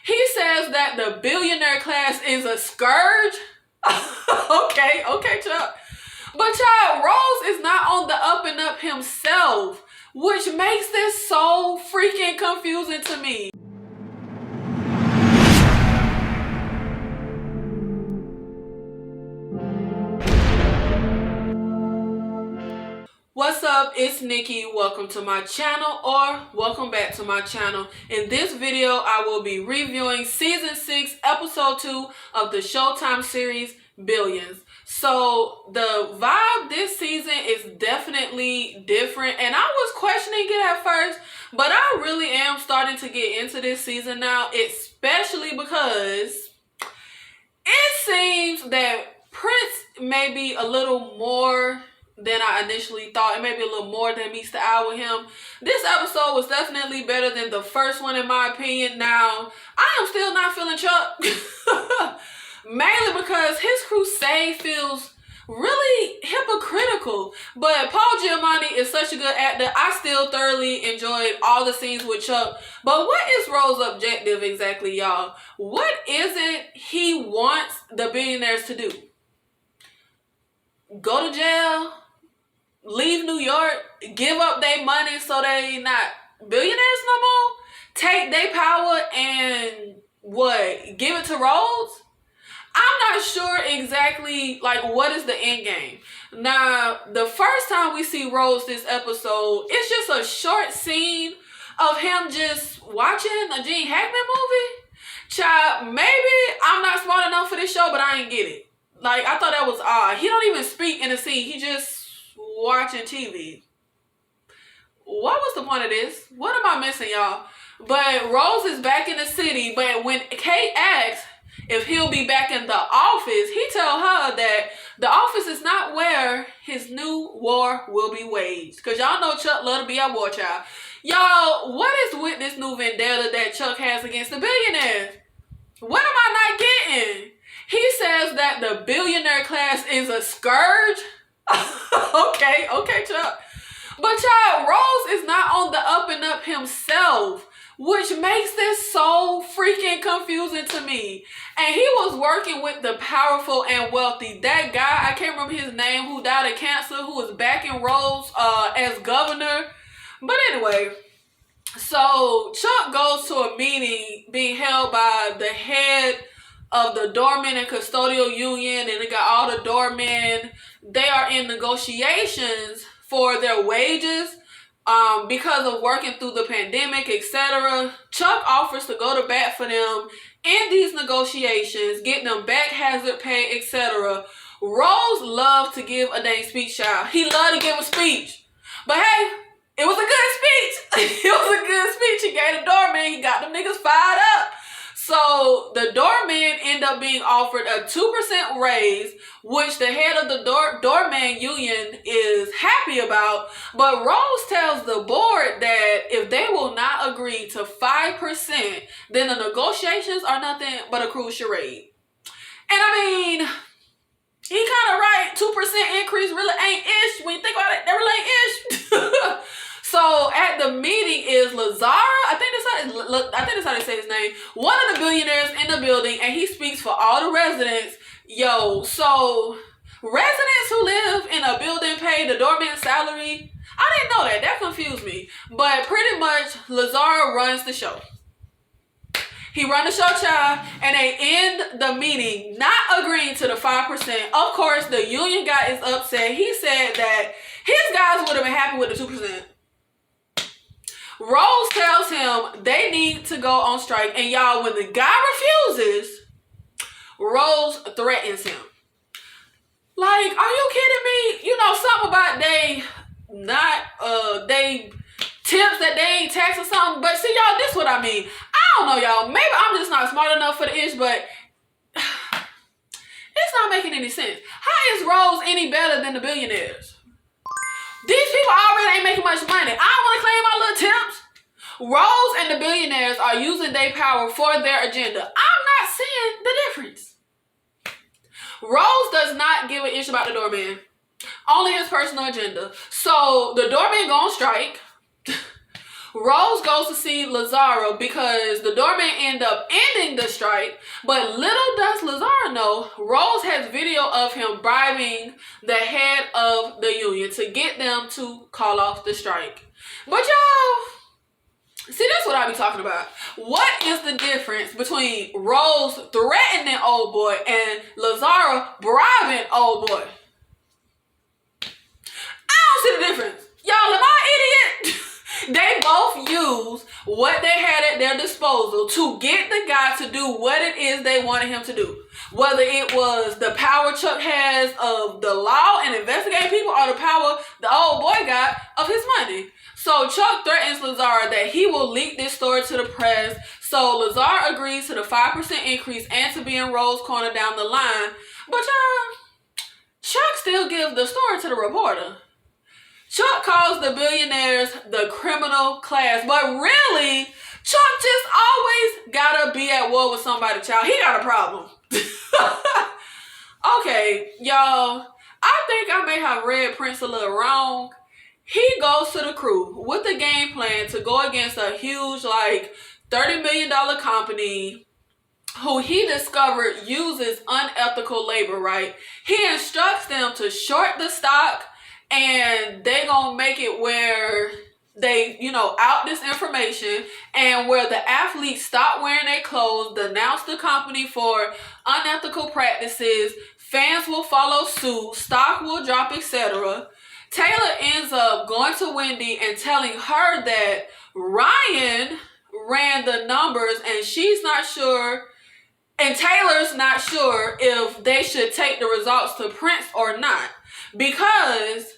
He says that the billionaire class is a scourge. okay, Chuck. But child, Rose is not on the up and up himself, which makes this so freaking confusing to me. What's up? It's Nikki. Welcome to my channel, or welcome back to my channel. In this video, I will be reviewing season 6, episode 2 of the Showtime series Billions. So the vibe this season is definitely different, and I was questioning it at first, but I really am starting to get into this season now, especially because it seems that Prince may be a little more than I initially thought. It may be a little more than meets the eye with him. This episode was definitely better than the first one, in my opinion. Now, I am still not feeling Chuck. Mainly because his crusade feels really hypocritical. But Paul Giamatti is such a good actor. I still thoroughly enjoyed all the scenes with Chuck. But what is Rose's objective exactly, y'all? What is it he wants the billionaires to do? Go to jail? Leave New York? Give up their money so they not billionaires no more? Take their power and what? Give it to Rose? I'm not sure exactly like what is the end game. Now, the first time we see Rose this episode, it's just a short scene of him just watching a Gene Hackman movie. Child, maybe I'm not smart enough for this show, but I ain't get it. Like, I thought that was odd. He don't even speak in the scene. He just watching TV. What was the point of this? What am I missing, y'all? But Rose is back in the city, but when Kate asks if he'll be back in the office, he tell her that the office is not where his new war will be waged. Because y'all know Chuck love to be our war child. Y'all, what is with this new vendetta that Chuck has against the billionaires? What am I not getting? He says that the billionaire class is a scourge. okay, Chuck. But child, Rose is not on the up and up himself, which makes this so freaking confusing to me. And he was working with the powerful and wealthy. That guy, I can't remember his name, who died of cancer, who was backing Rose as governor. But anyway, so Chuck goes to a meeting being held by the head of the doorman and custodial union, and they got all the doormen. They are in negotiations for their wages because of working through the pandemic, etc. Chuck offers to go to bat for them in these negotiations, getting them back hazard pay, etc. Rose loved to give a dang speech, child. He loved to give a speech. But hey, it was a good speech. It was a good speech. He gave the doorman. He got them niggas fired up. So the doorman end up being offered a 2% raise, which the head of the doorman union is happy about. But Rose tells the board that if they will not agree to 5%, then the negotiations are nothing but a cruel charade. And I mean, he kind of right. 2% increase really ain't ish. When you think about it, that really ain't ish. So at the meeting is Lazara, I think that's how they say his name, one of the billionaires in the building, and he speaks for all the residents. Yo, so residents who live in a building pay the doorman's salary? I didn't know that. That confused me. But pretty much, Lazara runs the show. He run the show, child, and they end the meeting not agreeing to the 5%. Of course, the union guy is upset. He said that his guys would have been happy with the 2%. Rose tells him they need to go on strike. And y'all, when the guy refuses, Rose threatens him. Like, are you kidding me? You know, something about they tips that they ain't tax or something. But see, y'all, this what I mean. I don't know, y'all. Maybe I'm just not smart enough for the ish, but it's not making any sense. How is Rose any better than the billionaires? These people already ain't making much money. I don't want to claim my little tips. Rose and the billionaires are using their power for their agenda. I'm not seeing the difference. Rose does not give an inch about the doorman. Only his personal agenda. So the doorman go on strike. Rose goes to see Lazaro because the doorman end up ending the strike, but little does Lazaro know, Rose has video of him bribing the head of the union to get them to call off the strike. But y'all, see, that's what I be talking about. What is the difference between Rose threatening old boy and Lazaro bribing old boy? I don't see the difference. Y'all, am I an idiot? They both used what they had at their disposal to get the guy to do what it is they wanted him to do. Whether it was the power Chuck has of the law and investigating people, or the power the old boy got of his money. So Chuck threatens Lazaro that he will leak this story to the press. So Lazaro agrees to the 5% increase and to be in Rose's corner down the line. But y'all, Chuck still gives the story to the reporter. Chuck calls the billionaires the criminal class, but really, Chuck just always gotta be at war with somebody, child. He got a problem. Okay, y'all, I think I may have read Prince a little wrong. He goes to the crew with the game plan to go against a huge, like, $30 million company who he discovered uses unethical labor, right? He instructs them to short the stock, and they gonna make it where they, out this information, and where the athletes stop wearing their clothes, denounce the company for unethical practices, fans will follow suit, stock will drop, etc. Taylor ends up going to Wendy and telling her that Ryan ran the numbers and she's not sure, and Taylor's not sure if they should take the results to Prince or not, because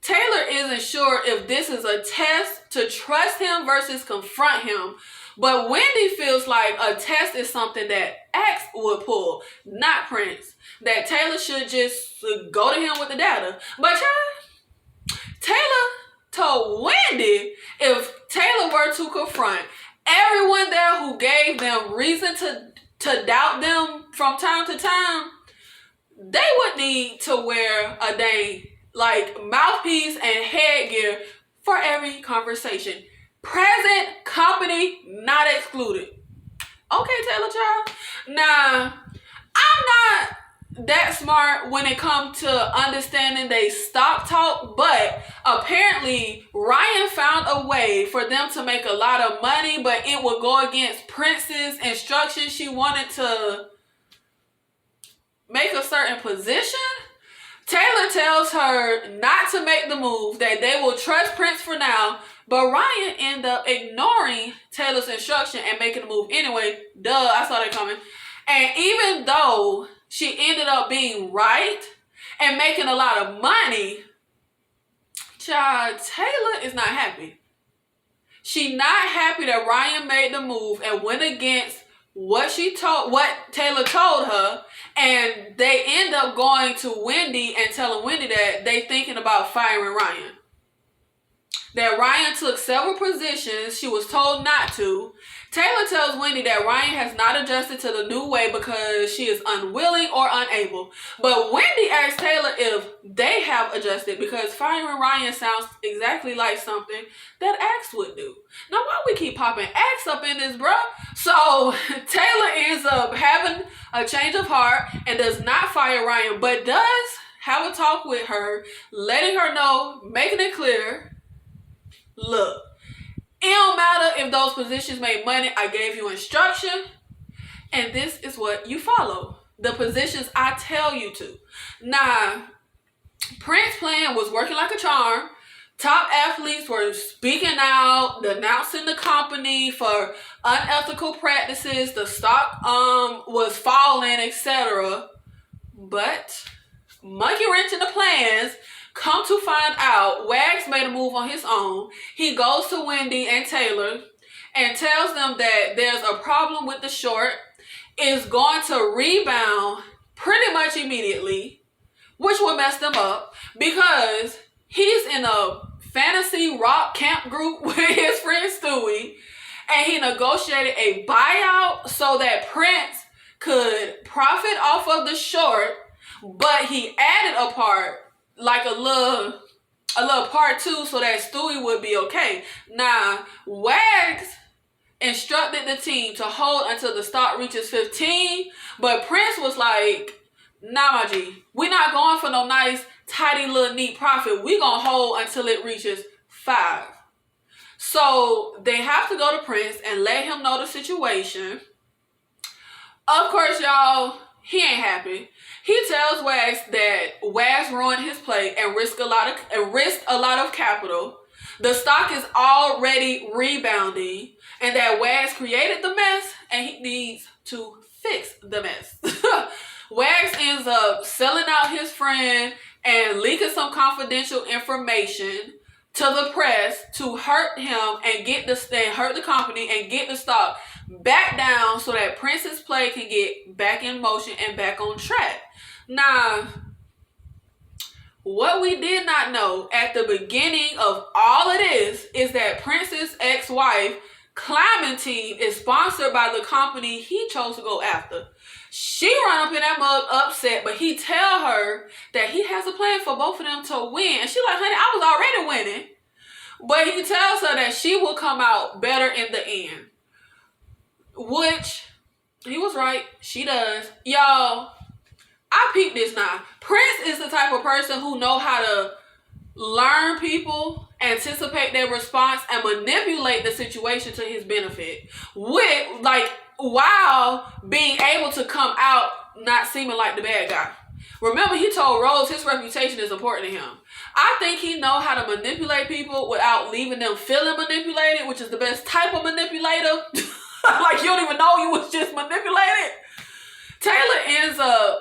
Taylor isn't sure if this is a test to trust him versus confront him. But Wendy feels like a test is something that X would pull, not Prince. That Taylor should just go to him with the data. But y'all, Taylor told Wendy if Taylor were to confront everyone there who gave them reason to doubt them from time to time, they would need to wear a dang mouthpiece and headgear for every conversation. Present company not excluded. Okay, Taylor child. Now, I'm not that smart when it comes to understanding they stock talk, but apparently Ryan found a way for them to make a lot of money, but it would go against Prince's instructions. She wanted to make a certain position. Taylor tells her not to make the move, that they will trust Prince for now, but Ryan ended up ignoring Taylor's instruction and making the move anyway. Duh, I saw that coming. And even though she ended up being right and making a lot of money, child, Taylor is not happy. She not happy that Ryan made the move and went against what Taylor told her, and they end up going to Wendy and telling Wendy that they thinking about firing Ryan. That Ryan took several positions she was told not to. Taylor tells Wendy that Ryan has not adjusted to the new way because she is unwilling or unable. But Wendy asks Taylor if they have adjusted because firing Ryan sounds exactly like something that Axe would do. Now, why we keep popping Axe up in this, bro? So Taylor ends up having a change of heart and does not fire Ryan, but does have a talk with her, letting her know, making it clear, look, it don't matter if those positions made money. I gave you instruction, and this is what you follow. The positions I tell you to. Now, Prince's plan was working like a charm. Top athletes were speaking out, denouncing the company for unethical practices. The stock was falling, etc. But monkey wrench in the plans. Come to find out, Wags made a move on his own. He goes to Wendy and Taylor and tells them that there's a problem with the short. It's going to rebound pretty much immediately, which will mess them up because he's in a fantasy rock camp group with his friend Stewie, and he negotiated a buyout so that Prince could profit off of the short, but he added a part, like a little a little part 2 so that Stewie would be okay. Now, Wags instructed the team to hold until the stock reaches 15, but Prince was like, nah, my G, we're not going for no nice, tidy little neat profit. We gonna hold until it reaches 5. So they have to go to Prince and let him know the situation. Of course, y'all, he ain't happy. He tells Wags that Wags ruined his play and risked a lot of capital. The stock is already rebounding, and that Wags created the mess, and he needs to fix the mess. Wags ends up selling out his friend and leaking some confidential information to the press to hurt him and hurt the company and get the stock back down so that Prince's play can get back in motion and back on track. Now, what we did not know at the beginning of all of this is that Prince's ex-wife, Clementine, is sponsored by the company he chose to go after. She run up in that mug upset, but he tell her that he has a plan for both of them to win. And she like, honey, I was already winning. But he tells her that she will come out better in the end. Which, he was right. She does. Y'all, I peeped this now. Prince is the type of person who know how to learn people, anticipate their response, and manipulate the situation to his benefit. While being able to come out not seeming like the bad guy. Remember, he told Rose his reputation is important to him. I think he know how to manipulate people without leaving them feeling manipulated, which is the best type of manipulator. Like you don't even know you was just manipulated. Taylor ends up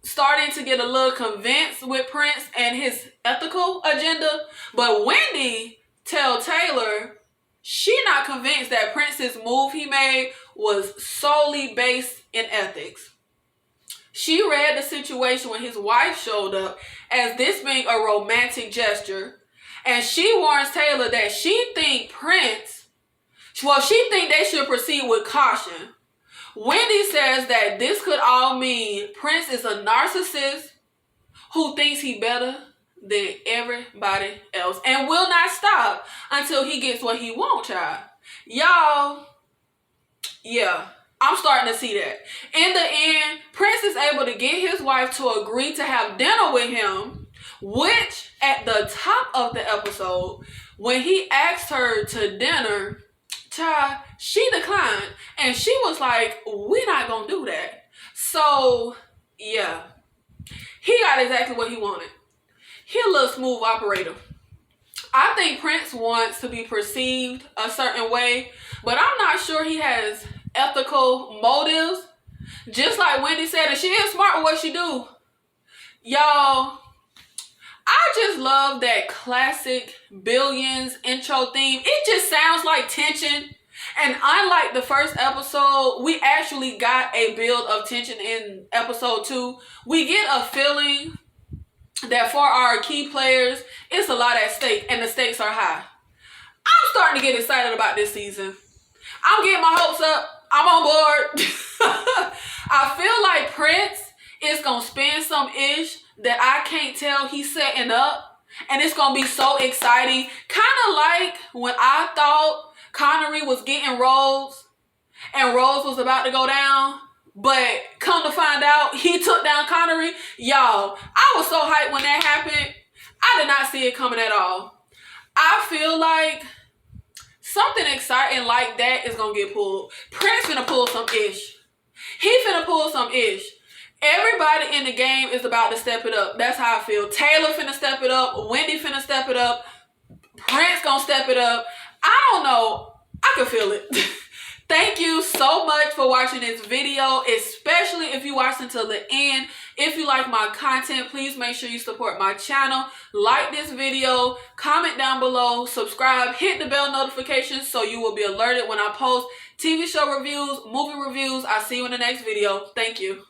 starting to get a little convinced with Prince and his ethical agenda, but Wendy tell Taylor she not convinced that Prince's move he made was solely based in ethics. She read the situation when his wife showed up as this being a romantic gesture, and she warns Taylor that she think they should proceed with caution. Wendy says that this could all mean Prince is a narcissist who thinks he better than everybody else and will not stop until he gets what he wants, child. Y'all, yeah, I'm starting to see that. In the end, Prince is able to get his wife to agree to have dinner with him, which at the top of the episode, when he asked her to dinner, child, she declined. And she was like, we're not going to do that. So, yeah, he got exactly what he wanted. He a little smooth operator. I think Prince wants to be perceived a certain way, but I'm not sure he has ethical motives. Just like Wendy said, and she is smart with what she do. Y'all, I just love that classic Billions intro theme. It just sounds like tension. And unlike the first episode, we actually got a build of tension in episode 2. We get a feeling that for our key players, it's a lot at stake and the stakes are high. I'm starting to get excited about this season. I'm getting my hopes up. I'm on board. I feel like Prince is going to spend some ish that I can't tell he's setting up. And it's going to be so exciting. Kind of like when I thought Connery was getting Rose and Rose was about to go down. But come to find out, he took down Connery. Y'all, I was so hyped when that happened. I did not see it coming at all. I feel like something exciting like that is going to get pulled. Prince finna pull some ish. He finna pull some ish. Everybody in the game is about to step it up. That's how I feel. Taylor finna step it up. Wendy finna step it up. Prince gonna step it up. I don't know. I can feel it. Thank you so much for watching this video, especially if you watched until the end. If you like my content, please make sure you support my channel. Like this video, comment down below, subscribe, hit the bell notifications so you will be alerted when I post TV show reviews, movie reviews. I'll see you in the next video. Thank you.